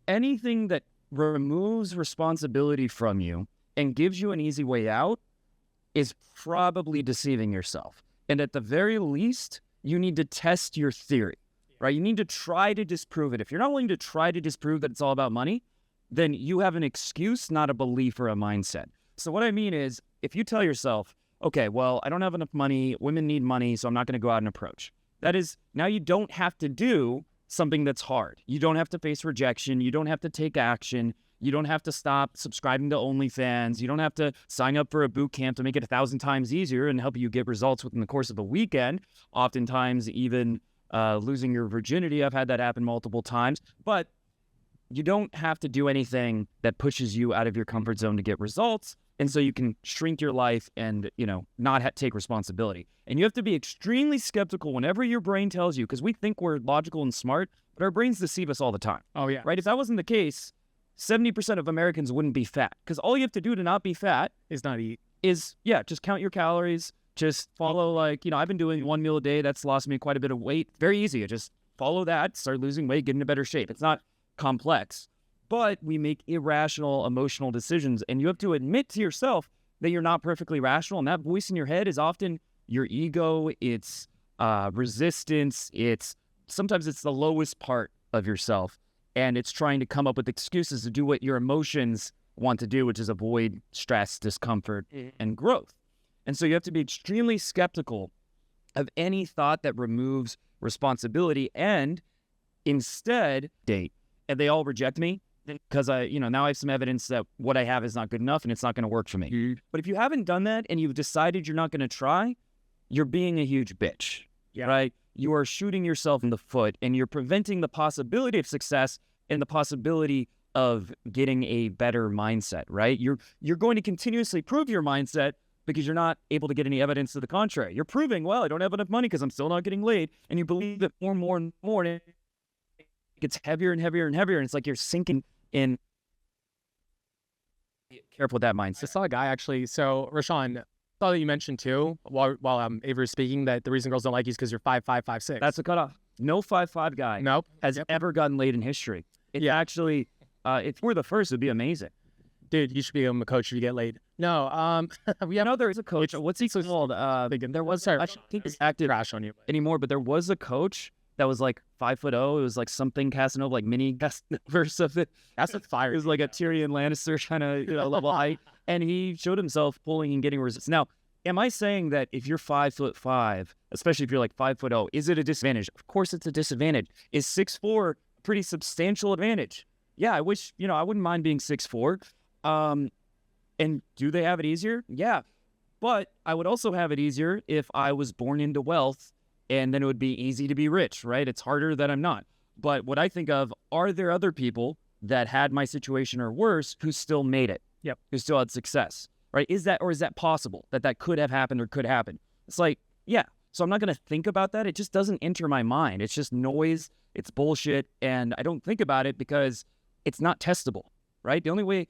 anything that removes responsibility from you and gives you an easy way out is probably deceiving yourself. And at the very least, you need to test your theory, right? You need to try to disprove it. If you're not willing to try to disprove that it's all about money, then you have an excuse, not a belief or a mindset. So what I mean is, if you tell yourself, okay, well, I don't have enough money, women need money, so I'm not going to go out and approach. That is, now you don't have to do something that's hard. You don't have to face rejection. You don't have to take action. You don't have to stop subscribing to OnlyFans. You don't have to sign up for a boot camp to make it 1,000 times easier and help you get results within the course of a weekend. Oftentimes, even losing your virginity. I've had that happen multiple times. But you don't have to do anything that pushes you out of your comfort zone to get results. And so you can shrink your life and, not take responsibility. And you have to be extremely skeptical whenever your brain tells you, because we think we're logical and smart, but our brains deceive us all the time. Oh, yeah. Right? If that wasn't the case, 70% of Americans wouldn't be fat, because all you have to do to not be fat is not eat. Just count your calories, just follow, I've been doing 1 meal a day. That's lost me quite a bit of weight. Very easy. Just follow that, start losing weight, get into better shape. It's not complex, but we make irrational emotional decisions, and you have to admit to yourself that you're not perfectly rational. And that voice in your head is often your ego. It's resistance. Sometimes it's the lowest part of yourself. And it's trying to come up with excuses to do what your emotions want to do, which is avoid stress, discomfort, and growth. And so you have to be extremely skeptical of any thought that removes responsibility and instead date. And they all reject me because now I have some evidence that what I have is not good enough and it's not going to work for me. But if you haven't done that and you've decided you're not going to try, you're being a huge bitch, right? You are shooting yourself in the foot and you're preventing the possibility of success and the possibility of getting a better mindset, right? You're going to continuously prove your mindset because you're not able to get any evidence to the contrary. You're proving, well, I don't have enough money because I'm still not getting laid. And you believe it more and more and more. And it gets heavier and heavier and heavier. And it's like you're sinking in. Careful with that mindset. I saw a guy actually. So, Rashawn, saw that you mentioned too, while Avery was speaking, that the reason girls don't like you is because you're 5'5", 5'6". That's a cutoff. No 5'5" guy has ever gotten laid in history. It's actually, if we're the first, it'd be amazing. Dude, you should be a coach if you get laid. No, there is a coach. What's he called? There was, I think he's active crash on you anymore, but there was a coach that was like 5'0". It was like something Casanova, like mini Casanova or something. That's a fire. It was like a Tyrion Lannister kind of level height. And he showed himself pulling and getting resistance. Now, am I saying that if you're 5'5", especially if you're like 5'0", is it a disadvantage? Of course it's a disadvantage. Is 6'4" a pretty substantial advantage? Yeah, I wish, I wouldn't mind being 6'4". And do they have it easier? Yeah. But I would also have it easier if I was born into wealth, and then it would be easy to be rich, right? It's harder that I'm not. But what I think of, are there other people that had my situation or worse who still made it? Yep. Who still had success, right? Is that possible that could have happened or could happen? It's like, yeah. So I'm not going to think about that. It just doesn't enter my mind. It's just noise. It's bullshit. And I don't think about it because it's not testable, right? The only way,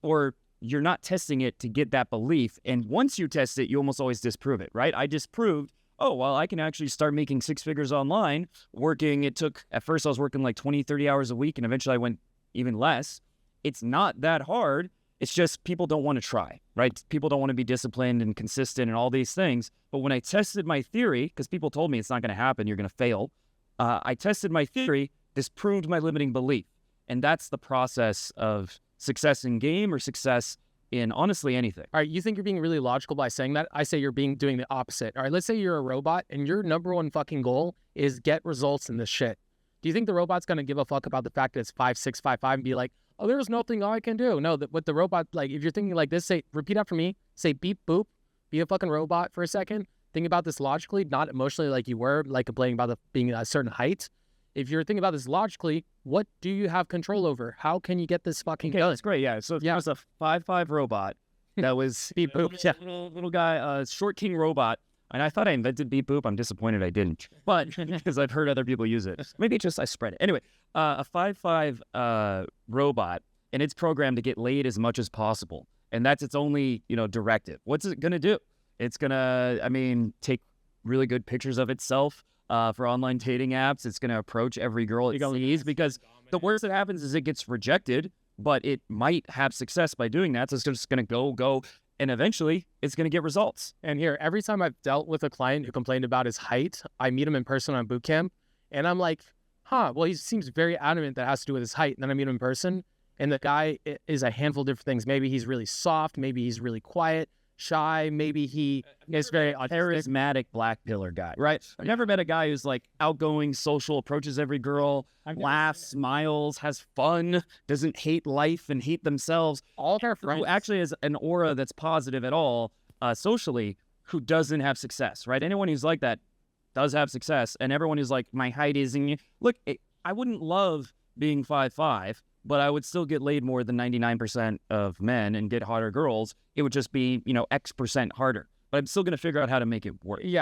or you're not testing it to get that belief. And once you test it, you almost always disprove it, right? I disproved, I can actually start making 6 figures online working. At first I was working like 20, 30 hours a week, and eventually I went even less. It's not that hard. It's just people don't want to try, right? People don't want to be disciplined and consistent and all these things. But when I tested my theory, because people told me it's not going to happen, you're going to fail. I tested my theory, disproved my limiting belief. And that's the process of success in game or success in honestly anything. All right, you think you're being really logical by saying that? I say you're doing the opposite. All right, let's say you're a robot and your number one fucking goal is get results in this shit. Do you think the robot's going to give a fuck about the fact that it's 5'6", 5'5", and be like, oh, there's nothing I can do? No, with the robot, if you're thinking like this, repeat after me, say beep, boop, be a fucking robot for a second. Think about this logically, not emotionally like you were, complaining about being a certain height. If you're thinking about this logically, what do you have control over? How can you get this fucking done? That's great, yeah. So there was a 5'5" robot that was beep boop, little guy, short king robot. And I thought I invented beep boop. I'm disappointed I didn't, but because I've heard other people use it. Maybe just I spread it. Anyway, a 5'5" robot, and it's programmed to get laid as much as possible. And that's its only, directive. What's it going to do? It's going to, take really good pictures of itself. For online dating apps, it's going to approach every girl it sees because The worst that happens is it gets rejected, but it might have success by doing that. So it's just going to go, and eventually it's going to get results. And here, every time I've dealt with a client who complained about his height, I meet him in person on boot camp, and I'm like, well, he seems very adamant that has to do with his height. And then I meet him in person, and the guy is a handful of different things. Maybe he's really soft. Maybe he's really quiet, shy. Maybe he is very charismatic black pillar guy, right? I've never met a guy who's like outgoing, social, approaches every girl, laughs, smiles, has fun, doesn't hate life and hate themselves. All of our friends who actually has an aura that's positive at all socially, who doesn't have success, right? Anyone who's like that does have success, and everyone who's like, my height isn't... Look, I wouldn't love being 5'5", but I would still get laid more than 99% of men and get hotter girls. It would just be, X% harder. But I'm still going to figure out how to make it work. Yeah.